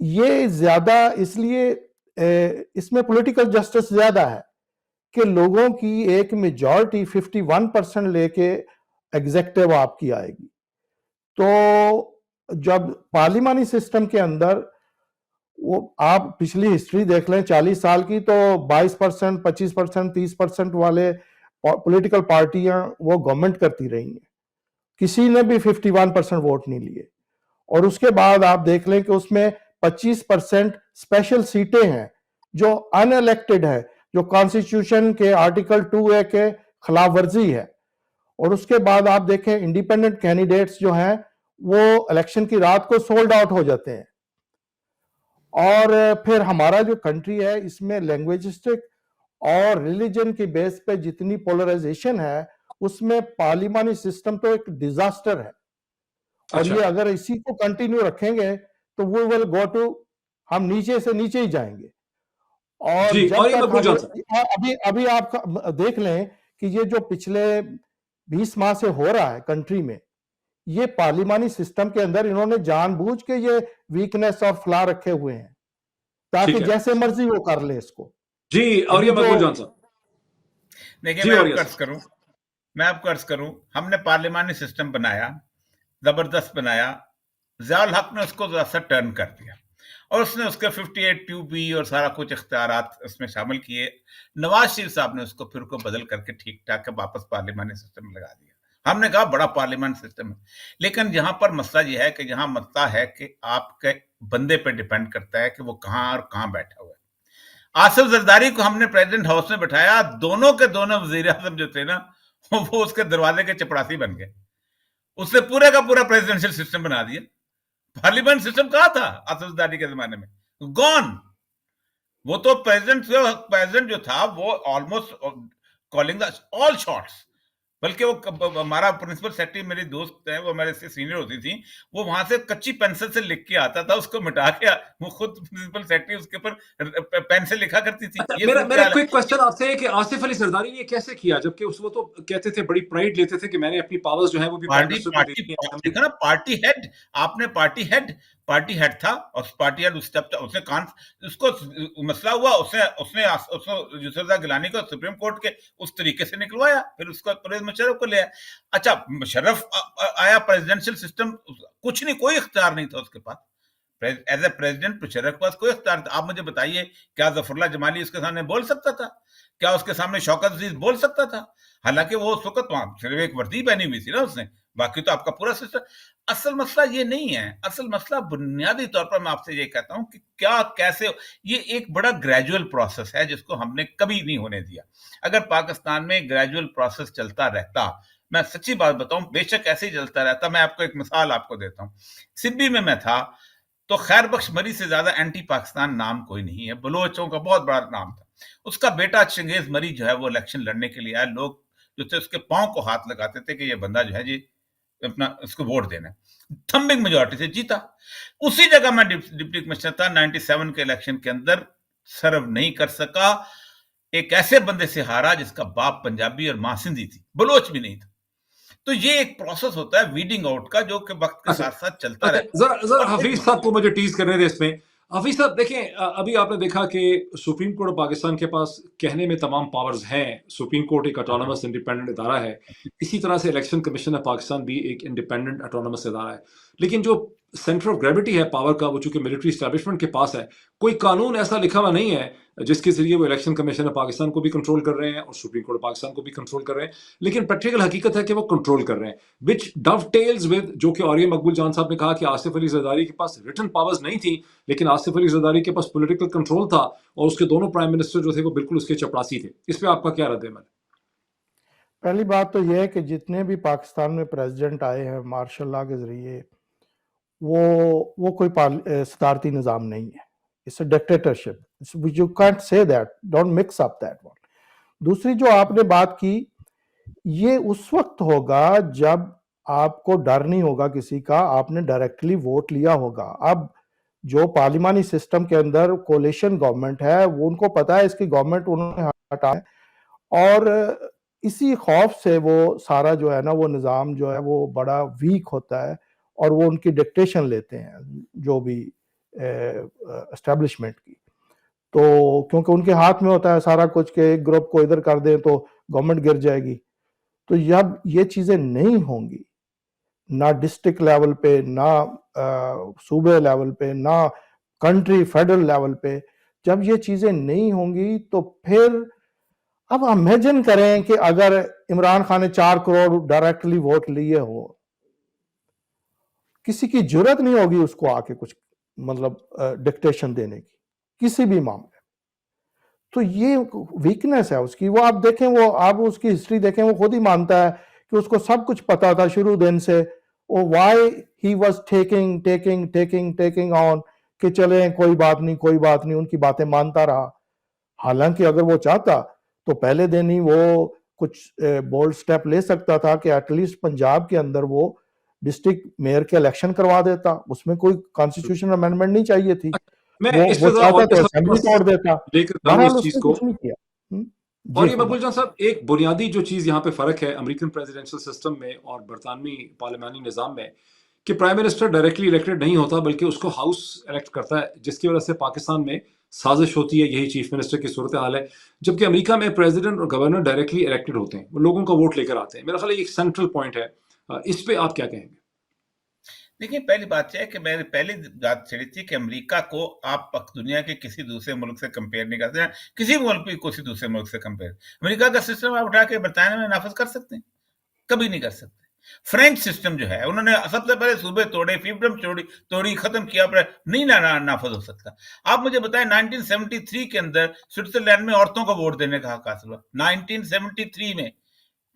یہ زیادہ اس لیے اس میں پولیٹیکل جسٹس زیادہ ہے کہ لوگوں کی ایک میجورٹی 51% لے کے ایگزیکٹو آپ کی آئے گی. تو جب پارلیمانی سسٹم کے اندر وہ آپ پچھلی ہسٹری دیکھ لیں 40 سال کی، تو 22%، 25%، 30% والے پولیٹیکل پارٹیاں وہ گورنمنٹ کرتی رہی ہیں، کسی نے بھی 51% ووٹ نہیں لیے. اور اس کے بعد آپ دیکھ لیں کہ اس میں 25% اسپیشل سیٹیں ہیں جو ان الیکٹڈ ہے، جو کانسٹیٹیوشن کے آرٹیکل 2A کے خلاف ورزی ہے. اور اس کے بعد آپ دیکھیں انڈیپینڈنٹ کینڈیڈیٹس جو ہیں وہ الیکشن کی رات کو سولڈ آؤٹ ہو جاتے ہیں. اور پھر ہمارا جو کنٹری ہے اس میں لینگویجسٹک اور ریلیجن کی بیس پہ جتنی پولرائزیشن ہے اس میں پارلیمانی سسٹم تو ایک ڈیزاسٹر ہے. اور اچھا یہ اگر اسی کو کنٹینیو رکھیں گے تو we will go to، ہم نیچے سے نیچے ہی جائیں گے. اور جی، جب اور یہ تک مقبول جان صاحب، ابھی آپ دیکھ لیں کہ یہ جو پچھلے 20 ماہ سے ہو رہا ہے کنٹری میں، یہ پارلیمانی سسٹم کے اندر انہوں نے جان بوجھ کے یہ ویکنیس اور فلا رکھے ہوئے ہیں تاکہ ٹھیک ہے جیسے مرضی وہ کر لیں اس کو. جی. اور ابھی یہ جو مقبول جان صاحب، دیکھیے جی میں اور آپ یہ کو عرض کروں، ہم نے پارلیمانی سسٹم بنایا، زبردست بنایا. ضیاء الحق نے اس کو ذرا سا ٹرن کر دیا اور اس نے اس کے 58 2B اور سارا کچھ اختیارات اس میں شامل کیے. نواز شریف صاحب نے اس کو پھر کو بدل کر کے ٹھیک ٹھاک واپس پارلیمانی سسٹم میں لگا دیا. ہم نے کہا بڑا پارلیمان سسٹم ہے، لیکن یہاں پر مسئلہ یہ ہے کہ یہاں مسئلہ ہے کہ آپ کے بندے پہ ڈیپینڈ کرتا ہے کہ وہ کہاں اور کہاں بیٹھا ہوا ہے. آصف زرداری کو ہم نے پریزیڈنٹ ہاؤس میں بٹھایا، دونوں کے دونوں وزیر اعظم جو تھے نا وہ اس کے دروازے کے چپڑاسی بن گئے. اس نے پورے کا پورا پریزیڈنشل سسٹم بنا دیا. پارلیمنٹ سسٹم کہاں تھا آصف زرداری کے زمانے میں؟ گون. وہ تو پریزیڈنٹ جو تھا وہ آلموسٹ کالنگ آل شاٹس. بلکہ وہ ہمارا پرنسپل سیکرٹری میری دوست ہے، وہ میرے سے سینئر ہوتی تھی، وہ وہاں سے کچی پینسل سے لکھ کے آتا تھا، اس کو مٹا کے وہ خود پرنسپل سیکرٹری اس کے اوپر پین سے لکھا کرتی تھی. اچھا، یہ میرا صورتحال ہے. کوئک کوشچن آپ سے ہے کہ آصف علی زرداری نے یہ کیسے کیا، جبکہ اس وہ تو کہتے تھے، بڑی پرائیڈ لیتے تھے کہ میں نے اپنی پاورز جو ہیں وہ بھی پرائم منسٹر کو دے دی ہیں. دیکھا نا، پارٹی ہیڈ، آپ نے پارٹی ہیڈ تھا، اور پارٹی ہیڈ اس نے اس کو مسئلہ ہوا، اس نے یوسف رضا گیلانی کو سپریم کورٹ کے اس طریقے سے نکلوایا، پھر اس کو پرویز مشرف کو لے آیا. اچھا مشرف آیا، پریزیڈنشل سسٹم کچھ نہیں، کوئی اختیار نہیں تھا اس کے پاس. ایز اے پریزیڈنٹ مشرف کے پاس کوئی اختیار تھا. آپ مجھے بتائیے، کیا ظفر اللہ جمالی اس کے سامنے بول سکتا تھا؟ کیا اس کے سامنے شوکت عزیز بول سکتا تھا؟ حالانکہ وہ اس وقت وہاں صرف ایک وردی پہنی ہوئی تھی نا اس نے، باقی تو آپ کا پورا سسٹم. اصل مسئلہ یہ نہیں ہے. اصل مسئلہ بنیادی طور پر میں آپ سے یہ کہتا ہوں کہ کیا کیسے یہ ایک بڑا گریجول پروسیس ہے جس کو ہم نے کبھی نہیں ہونے دیا. اگر پاکستان میں گریجول پروسیس چلتا رہتا، میں سچی بات بتاؤں، بے شک ایسے ہی چلتا رہتا. میں آپ کو ایک مثال آپ کو دیتا ہوں. سبی میں تھا تو خیر بخش مری سے زیادہ اینٹی پاکستان نام کوئی نہیں ہے. بلوچوں کا بہت بڑا نام تھا. اس کا بیٹا چنگیز مری جو ہے وہ الیکشن لڑنے کے لیے آیا. لوگ جو تھے اس کے پاؤں کو ہاتھ لگاتے تھے کہ یہ بندہ جو ہے جی اپنا اس کو ووٹ دینا. تھمبنگ میجورٹی سے جیتا. اسی جگہ میں ڈپٹی کمشنر تھا 97 کے الیکشن کے اندر، سرو نہیں کر سکا. ایک ایسے بندے سے ہارا جس کا باپ پنجابی اور ماں سندھی تھی، بلوچ بھی نہیں تھا. تو یہ ایک پروسیس ہوتا ہے ویڈنگ آؤٹ کا، جو کہ وقت کے ساتھ ساتھ چلتا رہتا ہے. ذرا حفیظ صاحب کو مجھے ٹیز کرنے دیں اس میں. حفیظ صاحب دیکھیں، ابھی آپ نے دیکھا کہ سپریم کورٹ آف پاکستان کے پاس کہنے میں تمام پاورز ہیں. سپریم کورٹ ایک اٹانومس انڈیپینڈنٹ ادارہ ہے، اسی طرح سے الیکشن کمیشن آف پاکستان بھی ایک انڈیپینڈنٹ اٹانومس ادارہ ہے. لیکن جو سینٹر آف گریوٹی ہے پاور کا، وہ چونکہ ملٹری اسٹیبلشمنٹ کے پاس ہے. کوئی قانون ایسا لکھا ہوا نہیں ہے جس کے ذریعے وہ الیکشن کمیشن آف پاکستان کو بھی کنٹرول کر رہے ہیں اور سپریم کورٹ آف پاکستان کو بھی کنٹرول کر رہے ہیں. لیکن پریکٹیکل حقیقت ہے کہ وہ کنٹرول کر رہے ہیں، وچ ڈوٹیلز ود جو کہ اور یہ مقبول جان صاحب نے کہا کہ آصف علی زرداری کے پاس ریٹن پاورز نہیں تھی، لیکن آصف علی زرداری کے پاس پولیٹیکل کنٹرول تھا، اور اس کے دونوں پرائم منسٹر جو تھے وہ بالکل اس کے چپڑاسی تھے. اس پہ آپ کا کیا رد عمل ہے؟ پہلی بات تو یہ ہے کہ جتنے بھی پاکستان میں پریزیڈنٹ آئے ہیں مارشل لا کے ذریعے، وہ کوئی صدارتی نظام نہیں ہے. It's a dictatorship. You can't say that, don't mix up that one. دوسری جو آپ نے بات کی، یہ اس وقت ہوگا جب آپ کو ڈر نہیں ہوگا کسی کا، آپ نے ڈائریکٹلی ووٹ لیا ہوگا. اب جو پارلیمانی سسٹم کے اندر کولیشن گورنمنٹ ہے، وہ ان کو پتا ہے اس کی گورنمنٹ انہوں نے ہٹا ہے، اور اسی خوف سے وہ سارا جو ہے نا وہ نظام جو ہے وہ بڑا ویک ہوتا ہے، اور وہ ان کی ڈکٹیشن لیتے ہیں جو بھی اسٹیبلشمنٹ کی. تو کیونکہ ان کے ہاتھ میں ہوتا ہے سارا کچھ کہ ایک گروپ کو ادھر کر دیں تو گورنمنٹ گر جائے گی. تو جب یہ چیزیں نہیں ہوں گی نہ ڈسٹرکٹ لیول پہ، نہ صوبے لیول پہ، نہ کنٹری فیڈرل لیول پہ. جب یہ چیزیں نہیں ہوں گی تو پھر اب امیجن کریں کہ اگر عمران خان نے 4 کروڑ ڈائریکٹلی ووٹ لیے ہو، کسی کی جرت نہیں ہوگی اس کو آ کے کچھ مطلب ڈکٹیشن دینے کی کسی بھی معاملے. تو یہ ویکنیس ہے اس کی. وہ آپ دیکھیں، وہ آپ اس کی ہسٹری دیکھیں، وہ خود ہی مانتا ہے کہ اس کو سب کچھ پتا تھا شروع دن سے. Why he was taking on کہ چلیں کوئی بات نہیں، ان کی باتیں مانتا رہا. حالانکہ اگر وہ چاہتا تو پہلے دن ہی وہ کچھ بولڈ سٹیپ لے سکتا تھا کہ ایٹ لیسٹ پنجاب کے اندر وہ ڈسٹرکٹ میئر کے الیکشن کروا دیتا. اس میں کوئی کانسٹیٹیوشن امینڈمنٹ نہیں چاہیے تھی. میں وہ اس پہ ذرا چاہتا اور تو اسمبلی توڑ دیتا. لے کر جاؤں بہرحال اس اس چیز نے کو. کچھ نہیں کیا. اور جی یہ مقبول جان صاحب، ایک بنیادی جو چیز یہاں پہ فرق ہے امریکن پریزیڈنشل سسٹم میں اور برطانوی پارلیمانی نظام میں، کہ پرائم منسٹر ڈائریکٹلی الیکٹڈ نہیں ہوتا بلکہ اس کو ہاؤس الیکٹ کرتا ہے، جس کی وجہ سے پاکستان میں سازش ہوتی ہے. یہی چیف منسٹر کی صورتحال ہے. جبکہ امریکہ میں پریزیڈنٹ اور گورنر ڈائریکٹلی الیکٹڈ ہوتے ہیں، وہ لوگوں کا ووٹ لے کر آتے ہیں. میرا خیال ہے ایک سینٹرل پوائنٹ ہے. اس پہ آپ کیا کہیں گے؟ دیکھیں، پہلی بات یہ ہے کہ میں نے پہلے بات چھڑی تھی کہ امریکہ کو آپ دنیا کے کسی دوسرے ملک سے کمپیئر نہیں کر سکتے. کسی ملک بھی کسی دوسرے ملک سے کمپیئر. امریکہ کا سسٹم آپ اٹھا کے برطانیہ میں نافذ کر سکتے ہیں؟ کبھی نہیں کر سکتے. فرینچ سسٹم جو ہے، انہوں نے سب سے پہلے صوبے توڑے، فیوڈم توڑی، ختم کیا، پر نہیں نافذ ہو سکتا. آپ مجھے بتائیں 1973 کے اندر سوئٹزرلینڈ میں عورتوں کو ووٹ دینے کا حق حاصل ہوا. 1973 میں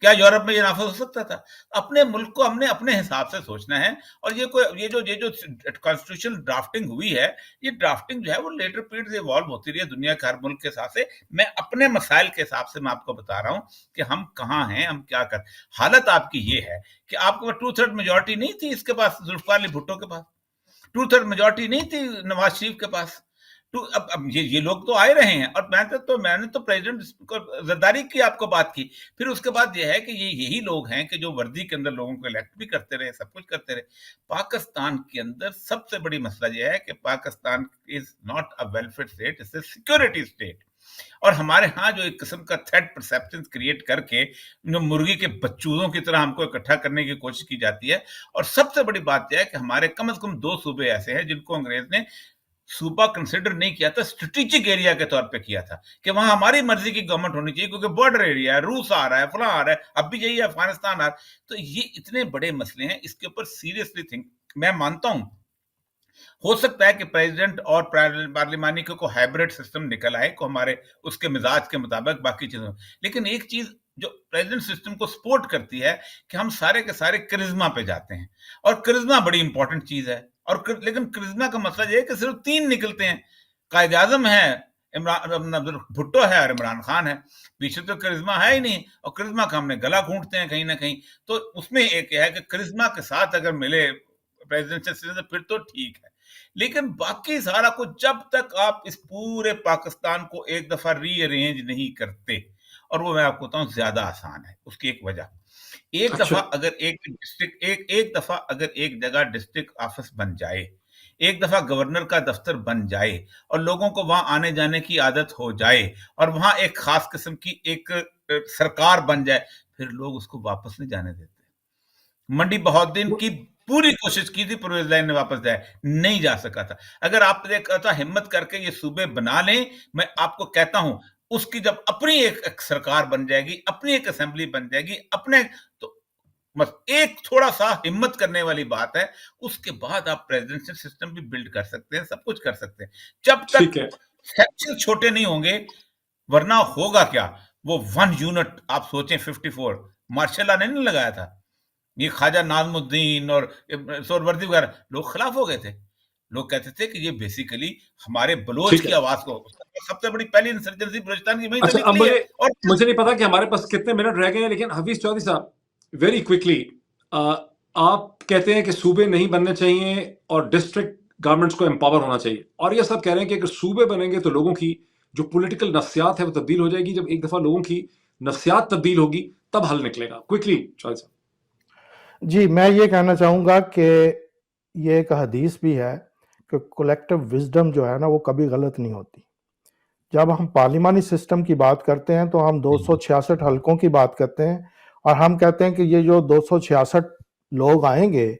کیا یورپ میں یہ نافذ ہو سکتا تھا؟ اپنے ملک کو ہم نے اپنے حساب سے سوچنا ہے. اور یہ جو کانسٹیٹیوشن ڈرافٹنگ ہوئی ہے، یہ ڈرافٹنگ جو ہے وہ لیٹر پیریڈ سے ایوالو ہوتی رہی ہے دنیا کے ہر ملک کے حساب سے. میں اپنے مسائل کے حساب سے میں آپ کو بتا رہا ہوں کہ ہم کہاں ہیں، ہم کیا کر. حالت آپ کی یہ ہے کہ آپ کے پاس 2/3 میجورٹی نہیں تھی، اس کے پاس ذوالفقار علی بھٹو کے پاس 2/3 میجورٹی نہیں تھی نواز شریف کے پاس. تو اب یہ لوگ تو آئے رہے ہیں. اور میں نے تو پریزیڈنٹ زرداری کی آپ کو بات کی. پھر اس کے بعد یہ ہے کہ یہی لوگ ہیں کہ جو وردی کے اندر لوگوں کو الیکٹ بھی کرتے رہے، سب کچھ کرتے رہے. پاکستان کے اندر سب سے بڑی مسئلہ یہ ہے کہ Pakistan is not a welfare state, it's a security state. اور ہمارے ہاں جو ایک قسم کا تھریٹ پرسیپشن کریٹ کر کے مرغی کے بچوزوں کی طرح ہم کو اکٹھا کرنے کی کوشش کی جاتی ہے. اور سب سے بڑی بات یہ ہے کہ ہمارے کم از کم 2 صوبے ایسے ہیں جن کو انگریز نے صوبہ کنسیڈر نہیں کیا تھا، اسٹریٹجک ایریا کے طور پہ کیا تھا کہ وہاں ہماری مرضی کی گورنمنٹ ہونی چاہیے، کیونکہ بارڈر ایریا ہے، روس آ رہا ہے، فلاں آ رہا ہے، اب بھی یہی ہے، افغانستان آ رہا ہے. تو یہ اتنے بڑے مسئلے ہیں، اس کے اوپر سیریسلی تھنک. میں مانتا ہوں ہو سکتا ہے کہ پریزیڈنٹ اور پارلیمانی کو ہائبرڈ سسٹم نکل آئے کو ہمارے اس کے مزاج کے مطابق باقی چیزوں. لیکن ایک چیز جو پریزیڈنٹ سسٹم کو سپورٹ کرتی ہے کہ ہم سارے کے سارے کرزما پہ جاتے ہیں، اور کرزما بڑی امپورٹنٹ چیز ہے. اور لیکن کرزما کا مسئلہ یہ ہے کہ صرف 3 نکلتے ہیں. قائد اعظم ہے، بھٹو ہے اور عمران خان ہے. پیچھے تو کرزما ہے ہی نہیں، اور کرزما کا ہم نے گلا گھونٹتے ہیں کہیں نہ کہیں. تو اس میں ایک ہے کہ کرزما کے ساتھ اگر ملے پریزیڈنٹ پھر تو ٹھیک ہے. لیکن باقی سارا کچھ جب تک آپ اس پورے پاکستان کو ایک دفعہ ری ارینج نہیں کرتے، اور وہ میں آپ کو بتاؤں زیادہ آسان ہے. اس کی ایک وجہ، ایک دفعہ اگر ایک دفعہ اگر ایک جگہ ڈسٹرکٹ آفس بن جائے، ایک دفعہ گورنر کا دفتر بن جائے، اور لوگوں کو وہاں آنے جانے کی عادت ہو جائے، اور وہاں ایک خاص قسم کی ایک سرکار بن جائے، پھر لوگ اس کو واپس نہیں جانے دیتے. منڈی بہادین کی پوری کوشش کی تھی پرویز لائن نے واپس جائے، نہیں جا سکا تھا. اگر آپ نے کہا ہمت کر کے یہ صوبے بنا لیں، میں آپ کو کہتا ہوں اس کی جب اپنی ایک سرکار بن جائے گی، اپنی ایک اسمبلی بن جائے گی، اپنے تو بس ایک تھوڑا سا ہمت کرنے والی بات ہے. اس کے بعد آپ پریزیڈنشل سسٹم بھی بلڈ کر سکتے ہیں، سب کچھ کر سکتے ہیں، جب تک سیکشن چھوٹے نہیں ہوں گے. ورنہ ہوگا کیا؟ وہ 1 یونٹ آپ سوچیں 54 مارشل لا نے نہیں لگایا تھا، یہ خواجہ ناظم الدین اور سہروردی وغیرہ لوگ خلاف ہو گئے تھے. لوگ کہتے تھے کہ یہ بیسیکلی ہمارے بلوچ کی آواز کو، سب سے بڑی پہلی انسرجنسی بلوچستان کی وہیں سے نکلی ہے. اور مجھے نہیں پتا کہ ہمارے پاس کتنے منٹ رہ گئے ہیں، لیکن حفیظ چودھری صاحب ویری کوئکلی، آپ کہتے ہیں کہ صوبے نہیں بننے چاہیے اور ڈسٹرکٹ گورنمنٹس کو امپاور ہونا چاہیے، اور یہ سب کہہ رہے ہیں کہ اگر صوبے بنیں گے تو لوگوں کی جو پولیٹیکل نفسیات ہے وہ تبدیل ہو جائے گی. جب ایک دفعہ لوگوں کی نفسیات تبدیل ہوگی تب حل نکلے گا. کوئکلی چودھری صاحب. جی، میں یہ کہنا چاہوں گا کہ یہ ایک حدیث بھی ہے کہ کولیکٹیو وزڈم جو ہے نا وہ کبھی غلط نہیں ہوتی. جب ہم پارلیمانی سسٹم کی بات کرتے ہیں تو ہم 266 حلقوں کی بات کرتے ہیں، اور ہم کہتے ہیں کہ یہ جو 266 لوگ آئیں گے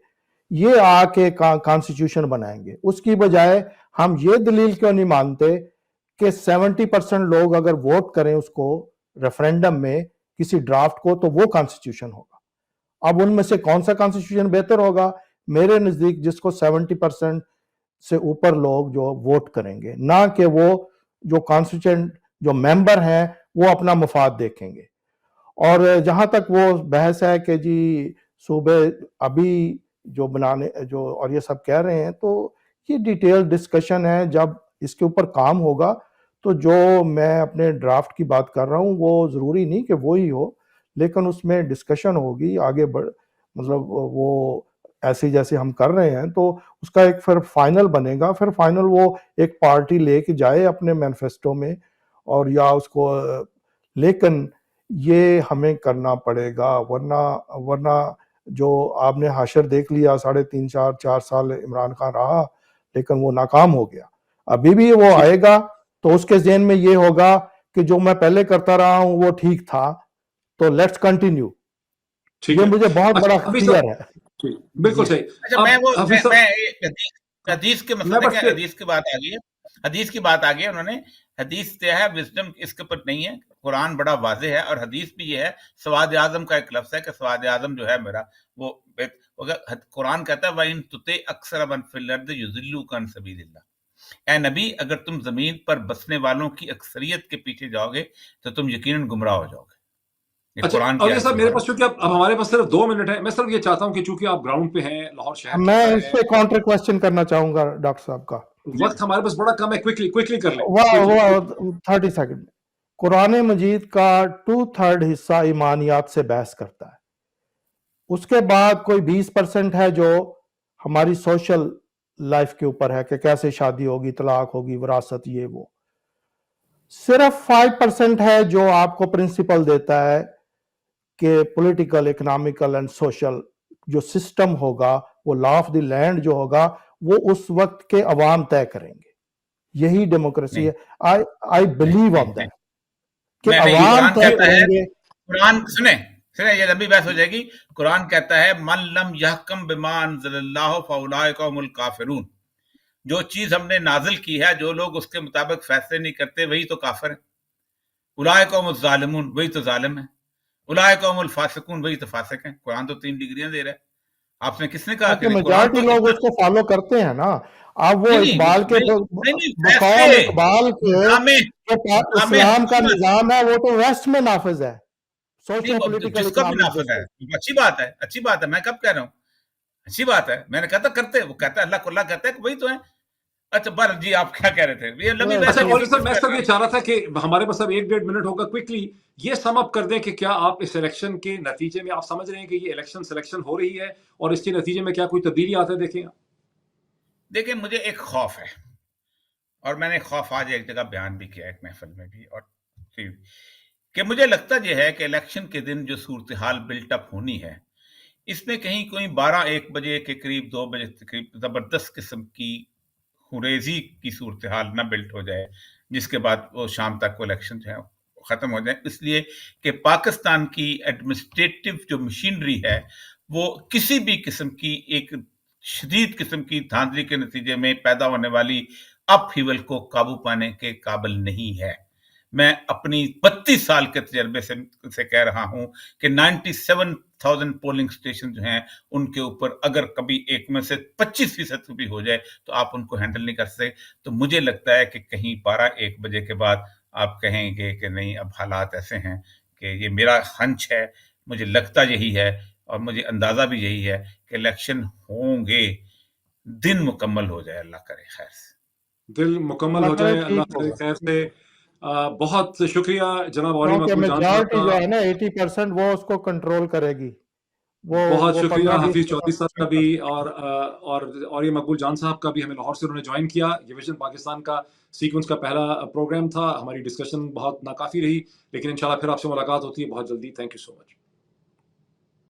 یہ آ کے کانسٹیٹیوشن بنائیں گے. اس کی بجائے ہم یہ دلیل کیوں نہیں مانتے کہ 70% لوگ اگر ووٹ کریں اس کو ریفرینڈم میں کسی ڈرافٹ کو تو وہ کانسٹیٹیوشن ہوگا. اب ان میں سے کون سا کانسٹیٹیوشن بہتر ہوگا؟ میرے نزدیک جس کو 70% سے اوپر لوگ جو ووٹ کریں گے، نہ کہ وہ جو کانسٹیٹیوشن جو ممبر ہیں وہ اپنا مفاد دیکھیں گے. اور جہاں تک وہ بحث ہے کہ جی صوبے ابھی جو بنانے جو اور یہ سب کہہ رہے ہیں، تو یہ ڈیٹیل ڈسکشن ہے. جب اس کے اوپر کام ہوگا تو جو میں اپنے ڈرافٹ کی بات کر رہا ہوں وہ ضروری نہیں کہ وہی ہو، لیکن اس میں ڈسکشن ہوگی آگے مطلب وہ ایسے جیسے ہم کر رہے ہیں تو اس کا ایک پھر فائنل بنے گا. پھر فائنل وہ ایک پارٹی لے کے جائے اپنے مینیفیسٹو میں اور یا اس کو، لیکن یہ ہمیں کرنا پڑے گا، ورنہ جو آپ نے حشر دیکھ لیا 3.5 4 سال عمران خان رہا لیکن وہ ناکام ہو گیا. ابھی بھی وہ آئے گا تو اس کے ذہن میں یہ ہوگا کہ جو میں پہلے کرتا رہا ہوں وہ ٹھیک تھا، تو لیٹس کنٹینیو. یہ مجھے بہت بڑا کلیئر ہے. بالکل صحیح. اچھا میں حدیث کے مسئلے کے حدیث کی بات آ گئی ہے، حدیث کی بات آ گئی ہے. انہوں نے حدیث کیا ہے، وزڈم اس کے اوپر نہیں ہے. قرآن بڑا واضح ہے اور حدیث بھی یہ ہے. سواد اعظم کا ایک لفظ ہے کہ سواد اعظم جو ہے میرا وہ قرآن کہتا ہے وَإِن تُطِعْ أَكْثَرَ مَن فِي الْأَرْضِ يُضِلُّوكَ عَن سَبِيلِ اللَّهِ. اے نبی اگر تم زمین پر بسنے والوں کی اکثریت کے پیچھے جاؤ گے تو تم یقیناً گمراہ ہو جاؤ گے. اور یہ صاحب میرے پاس چونکہ اب ہمارے پاس صرف 2 منٹ ہے، میں صرف یہ چاہتا ہوں کہ چونکہ آپ گراؤنڈ پہ ہیں لاہور شہر کے، میں اس پہ کاؤنٹر کوسچن کرنا چاہوں گا ڈاکٹر صاحب کا. وقت ہمارے پاس بڑا کم ہے، کوئکلی کر لیں. 30 سیکنڈ. قرآن مجید کا 2/3 حصہ ایمانیات سے بحث کرتا ہے. اس کے بعد کوئی 20% ہے جو ہماری سوشل لائف کے اوپر ہے کہ کیسے شادی ہوگی، طلاق ہوگی، وراثت، یہ وہ. صرف 5% ہے جو آپ کو پرنسپل دیتا ہے کہ پولیٹیکل، اکنامیکل اینڈ سوشل جو سسٹم ہوگا، وہ لا آف دی لینڈ جو ہوگا وہ اس وقت کے عوام طے کریں گے. یہی ڈیموکریسی ہے. آئی بلیو آن دیٹ کہ عوام طے کریں گے. قرآن سنیں یہ لمبی بحث ہو جائے گی. قرآن کہتا ہے من لم یحکم بما انزل اللہ فاولئک هم الکافرون. جو چیز ہم نے نازل کی ہے جو لوگ اس کے مطابق فیصلے نہیں کرتے وہی تو کافر ہیں. اولئک هم الظالمون وہی تو ظالم ہیں. اولئک هم الفاسقون وہی تو فاسق ہیں. قرآن تو 3 ڈگریاں دے رہا ہے. آپ نے کس نے کہا کہ میجارٹی لوگ اس کو فالو کرتے ہیں نا. اب وہ اقبال کے بقول اقبال کے اسلام کا نظام ہے وہ تو ویسٹ میں نافذ ہے. جس کا بھی نافذ ہے اچھی بات ہے، اچھی بات ہے. میں کب کہہ رہا ہوں اچھی بات ہے؟ میں نے کہا تھا کرتے، وہ کہتا ہے اللہ کو اللہ کہتا ہے کہ وہی تو ہے. اچھا بر جی آپ کیا کہہ رہے تھے؟ یہ لمبی میں سب یہ چاہ رہا تھا کہ ہمارے پاس اب 1.5 منٹ ہوگا، کوئکلی یہ سم اپ کر دیں کہ کیا آپ اس الیکشن کے نتیجے میں آپ سمجھ رہے ہیں کہ یہ الیکشن سلیکشن ہو رہی ہے اور اس کے نتیجے میں کیا کوئی تبدیلی آتا ہے؟ دیکھیں مجھے ایک خوف ہے اور میں نے خوف آج ایک جگہ بیان بھی کیا ایک محفل میں بھی، اور کہ مجھے لگتا یہ ہے کہ الیکشن کے دن جو صورتحال بلٹ اپ ہونی ہے اس میں کہیں کوئی 12-1 بجے کے قریب 2 بجے کے قریب زبردست قسم کی خریزی کی صورتحال نہ بلٹ ہو جائے جس کے بعد وہ شام تک وہ الیکشن جو ہے ختم ہو جائے. اس لیے کہ پاکستان کی ایڈمنسٹریٹو جو مشینری ہے وہ کسی بھی قسم کی ایک شدید قسم کی دھاندلی کے نتیجے میں پیدا ہونے والی اپ ہیول کو قابو پانے کے قابل نہیں ہے. میں اپنی 32 سال کے تجربے سے کہہ رہا ہوں کہ 97,000 پولنگ اسٹیشن جو ہیں ان کے اوپر اگر کبھی ایک میں سے 25% بھی ہو جائے تو آپ ان کو ہینڈل نہیں کر سکتے. تو مجھے لگتا ہے کہ کہیں 12-1 بجے کے بعد آپ کہیں گے کہ نہیں اب حالات ایسے ہیں کہ یہ میرا ہنچ ہے، مجھے لگتا یہی ہے اور مجھے اندازہ بھی یہی ہے کہ الیکشن ہوں گے، دن مکمل ہو جائے. اللہ کرے خیر سے دل مکمل ہو جائے، اللہ کرے خیر سے. بہت شکریہ جناب علی مقبول جان صاحب جو ہے نا 80% وہ اس کو کنٹرول کرے گی. بہت شکریہ حفیظ چودھری صاحب کا بھی اور یہ مقبول جان صاحب کا بھی، ہمیں لاہور سے انہوں نے جوائن کیا. یہ ویژن پاکستان کا سیکوینس کا پہلا پروگرام تھا. ہماری ڈسکشن بہت ناکافی رہی لیکن انشاءاللہ پھر آپ سے ملاقات ہوتی ہے بہت جلدی. Thank you so much.